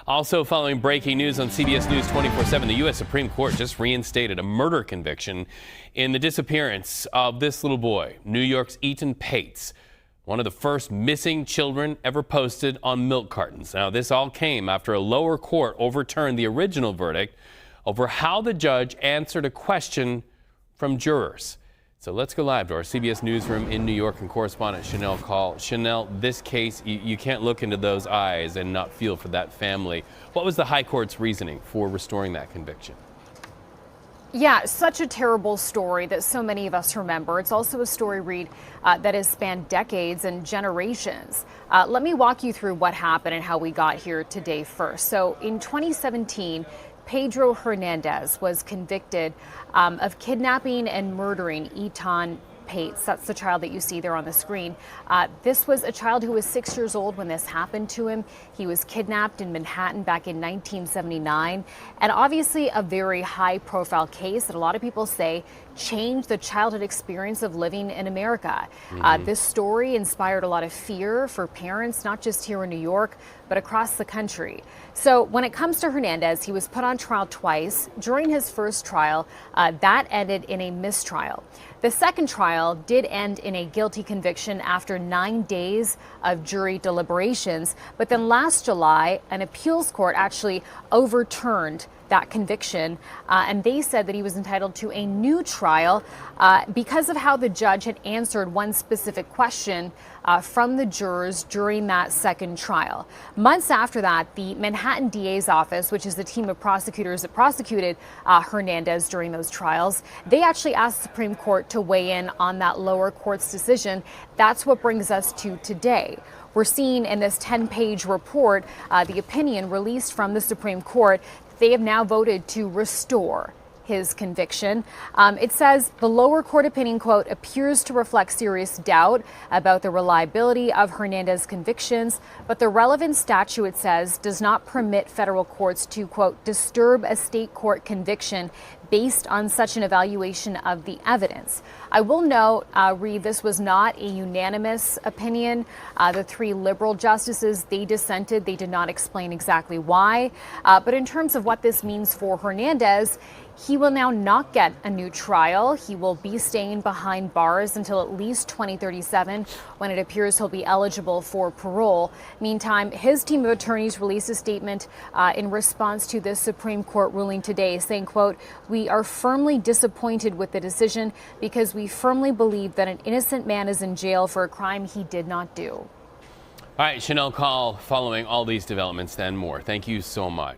Also following breaking news on CBS News 24/7, the U.S. Supreme Court just reinstated a murder conviction in the disappearance of this little boy, New York's Etan Patz, one of the first missing children ever posted on milk cartons. Now, this all came after a lower court overturned the original verdict over how the judge answered a question from jurors. So let's go live to our CBS newsroom in New York and correspondent Shanelle Kaul. Shanelle, this case, you can't look into those eyes and not feel for that family. What was the high court's reasoning for restoring that conviction? Yeah, such a terrible story that so many of us remember. It's also a story, Reed, that has spanned decades and generations. Let me walk you through what happened and how we got here today first. So in 2017, Pedro Hernandez was convicted of kidnapping and murdering Etan Patz. That's the child that you see there on the screen. This was a child who was 6 years old when this happened to him. He was kidnapped in Manhattan back in 1979. And obviously a very high profile case that a lot of people say changed the childhood experience of living in America. This story inspired a lot of fear for parents, not just here in New York, but across the country. So when it comes to Hernandez, he was put on trial twice. During his first trial, that ended in a mistrial. The second trial did end in a guilty conviction after 9 days of jury deliberations. But then last July, an appeals court actually overturned that conviction, and they said that he was entitled to a new trial because of how the judge had answered one specific question from the jurors during that second trial. Months after that, the Manhattan DA's office, which is the team of prosecutors that prosecuted Hernandez during those trials, they actually asked the Supreme Court to weigh in on that lower court's decision. That's what brings us to today. We're seeing in this 10-page report the opinion released from the Supreme Court. They have now voted to restore his conviction. It says the lower court opinion, quote, appears to reflect serious doubt about the reliability of Hernandez's convictions, but the relevant statute, it says, does not permit federal courts to, quote, disturb a state court conviction based on such an evaluation of the evidence. I will note, Reed, this was not a unanimous opinion. The three liberal justices, they dissented. They did not explain exactly why. But in terms of what this means for Hernandez, he will now not get a new trial. He will be staying behind bars until at least 2037, when it appears he'll be eligible for parole. Meantime, his team of attorneys released a statement in response to this Supreme Court ruling today, saying, quote, we are firmly disappointed with the decision because we firmly believe that an innocent man is in jail for a crime he did not do. All right, Shanelle Kaul, following all these developments and more. Thank you so much.